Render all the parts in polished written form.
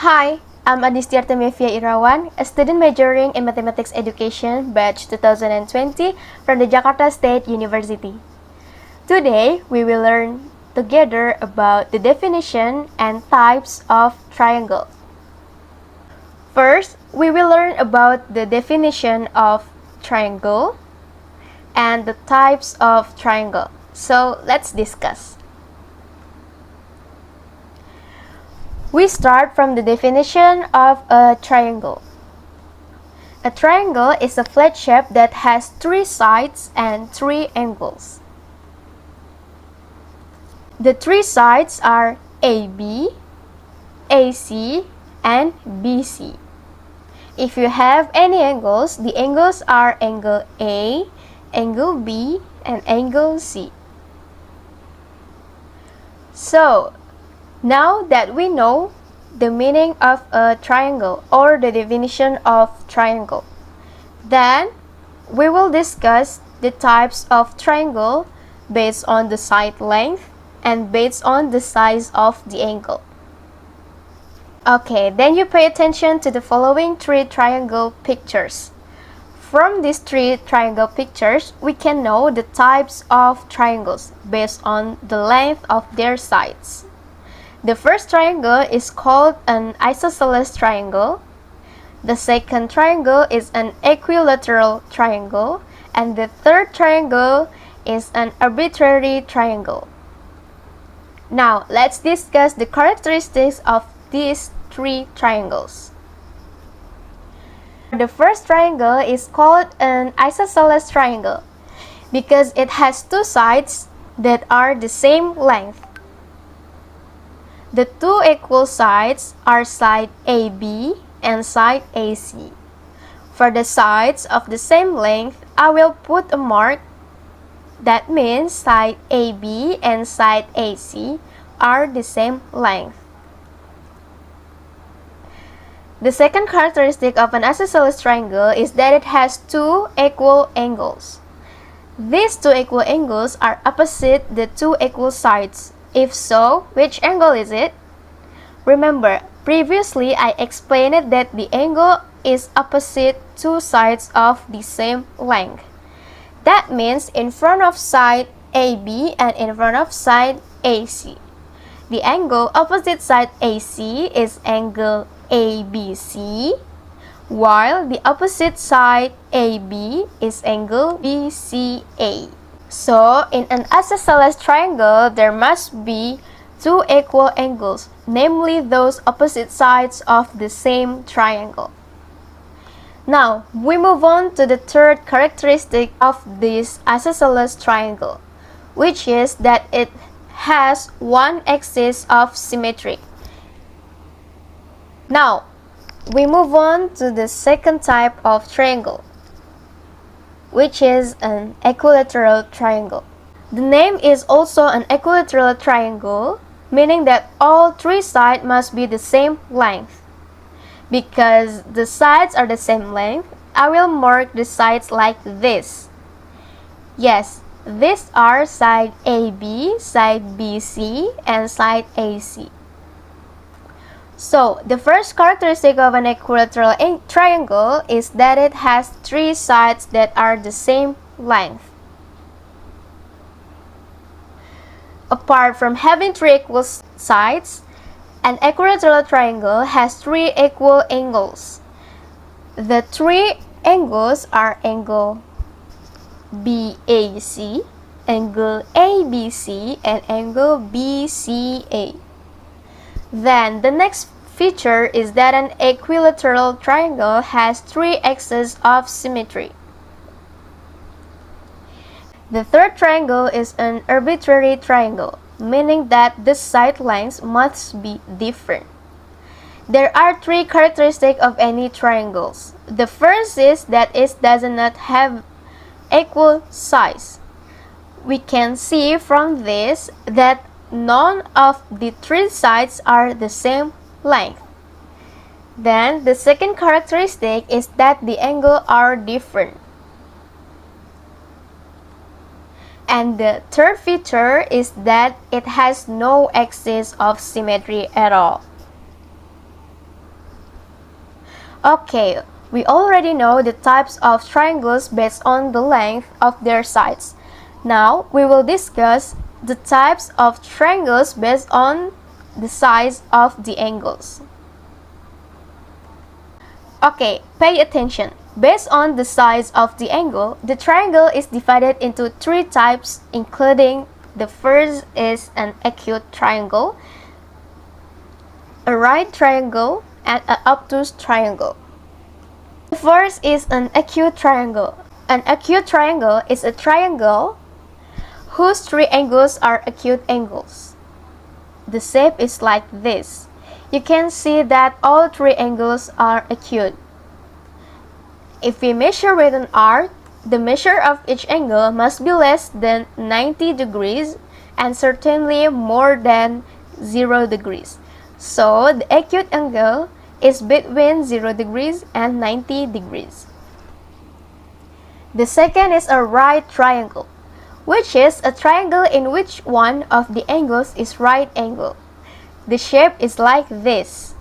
Hi, I'm Adhisty Artamevia Irawan, a student majoring in Mathematics Education, batch 2020 from the Jakarta State University. Today, we will learn together about the definition and types of triangle. First, we will learn about the definition of triangle and the types of triangle. So, let's discuss. We start from the definition of a triangle. A triangle is a flat shape that has 3 sides and 3 angles. The 3 sides are AB, AC, and BC. If you have any angles, the angles are angle A, angle B, and angle C. So, now that we know the meaning of a triangle or the definition of triangle, then we will discuss the types of triangle based on the side length and based on the size of the angle. Okay, then you pay attention to the following 3 triangle pictures. From these 3 triangle pictures, we can know the types of triangles based on the length of their sides. The first triangle is called an isosceles triangle. The second triangle is an equilateral triangle. And the third triangle is an arbitrary triangle. Now, let's discuss the characteristics of these 3 triangles. The first triangle is called an isosceles triangle because it has 2 sides that are the same length. The 2 equal sides are side AB and side AC. For the sides of the same length, I will put a mark. That means side AB and side AC are the same length. The second characteristic of an isosceles triangle is that it has 2 equal angles. These 2 equal angles are opposite the 2 equal sides. If so, which angle is it? Remember, previously I explained that the angle is opposite 2 sides of the same length. That means in front of side AB and in front of side AC. The angle opposite side AC is angle ABC, while the opposite side AB is angle BCA. So, in an isosceles triangle, there must be 2 equal angles, namely those opposite sides of the same triangle. Now, we move on to the third characteristic of this isosceles triangle, which is that it has 1 axis of symmetry. Now, we move on to the second type of triangle, which is an equilateral triangle. The name is also an equilateral triangle, meaning that all 3 sides must be the same length. Because the sides are the same length, I will mark the sides like this. Yes, these are side AB, side BC, and side AC. So, the first characteristic of an equilateral triangle is that it has 3 sides that are the same length. Apart from having 3 equal sides, an equilateral triangle has 3 equal angles. The 3 angles are angle BAC, angle ABC, and angle BCA. Then, the next feature is that an equilateral triangle has 3 axes of symmetry. The third triangle is an arbitrary triangle, meaning that the side lengths must be different. There are 3 characteristics of any triangles. The first is that it does not have equal size. We can see from this that none of the 3 sides are the same length. Then, the second characteristic is that the angles are different. And the third feature is that it has no axis of symmetry at all. Okay, we already know the types of triangles based on the length of their sides. Now we will discuss the types of triangles based on the size of the angles. Okay, pay attention. Based on the size of the angle, the triangle is divided into three types, including the first is an acute triangle, a right triangle, and an obtuse triangle. The first is an acute triangle. An acute triangle is a triangle whose three angles are acute angles. The shape is like this. You can see that all three angles are acute. If we measure with an arc, the measure of each angle must be less than 90 degrees and certainly more than 0 degrees. So the acute angle is between 0 degrees and 90 degrees. The second is a right triangle, which is a triangle in which one of the angles is right angle. The shape is like this.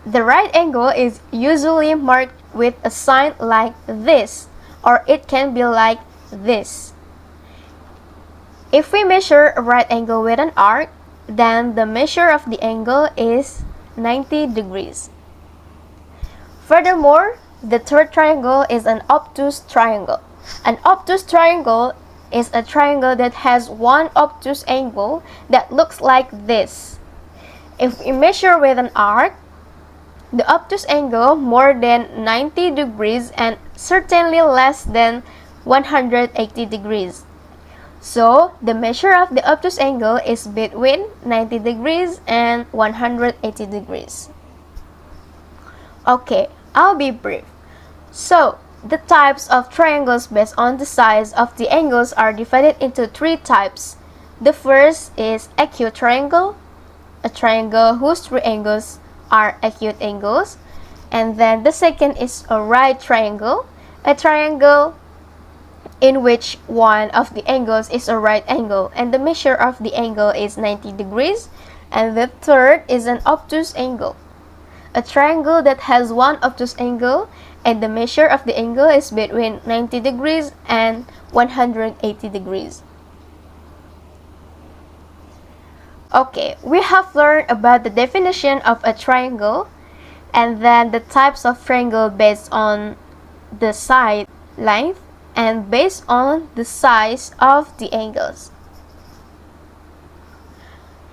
The right angle is usually marked with a sign like this, or it can be like this. If we measure a right angle with an arc, then the measure of the angle is 90 degrees. Furthermore, the third triangle is an obtuse triangle. An obtuse triangle is a triangle that has one obtuse angle that looks like this. If we measure with an arc, the obtuse angle more than 90 degrees and certainly less than 180 degrees. So, the measure of the obtuse angle is between 90 degrees and 180 degrees. Okay, I'll be brief. So, the types of triangles based on the size of the angles are divided into three types. The first is acute triangle, a triangle whose three angles are acute angles. And then the second is a right triangle, a triangle in which one of the angles is a right angle and the measure of the angle is 90 degrees. And the third is an obtuse angle, a triangle that has one obtuse angle and the measure of the angle is between 90 degrees and 180 degrees. Okay, we have learned about the definition of a triangle and then the types of triangle based on the side length and based on the size of the angles.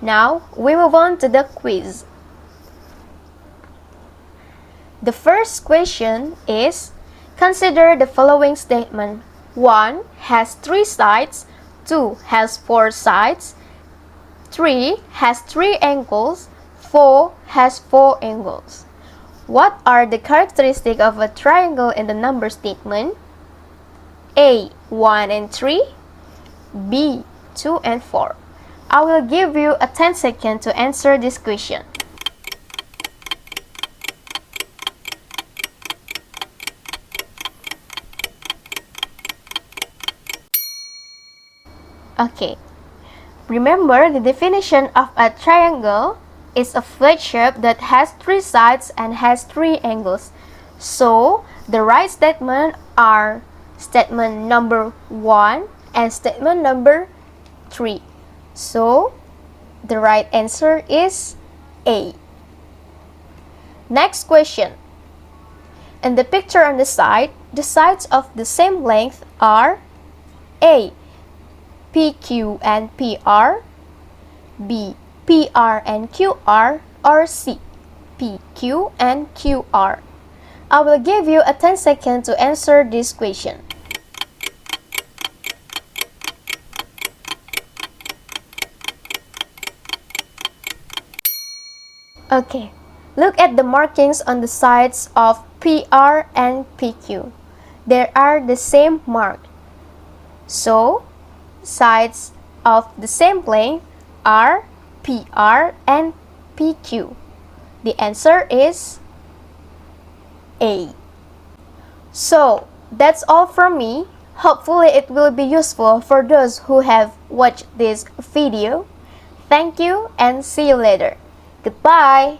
Now, we move on to the quiz. The first question is, consider the following statement. 1 has 3 sides, 2 has 4 sides, 3 has 3 angles, 4 has 4 angles. What are the characteristics of a triangle in the number statement? A. 1 and 3, B. 2 and 4. I will give you a 10 seconds to answer this question. Okay. Remember, the definition of a triangle is a flat shape that has 3 sides and has 3 angles. So, the right statement are statement number 1 and statement number 3. So, the right answer is A. Next question. In the picture on the side, the sides of the same length are A. PQ and PR, B. PR and QR, or C. PQ and QR. I will give you a 10 seconds to answer this question. Okay, look at the markings on the sides of PR and PQ. They are the same mark. So, sides of the same plane are PR and PQ. The answer is A. So, that's all from me. Hopefully it will be useful for those who have watched this video. Thank you and see you later. Goodbye.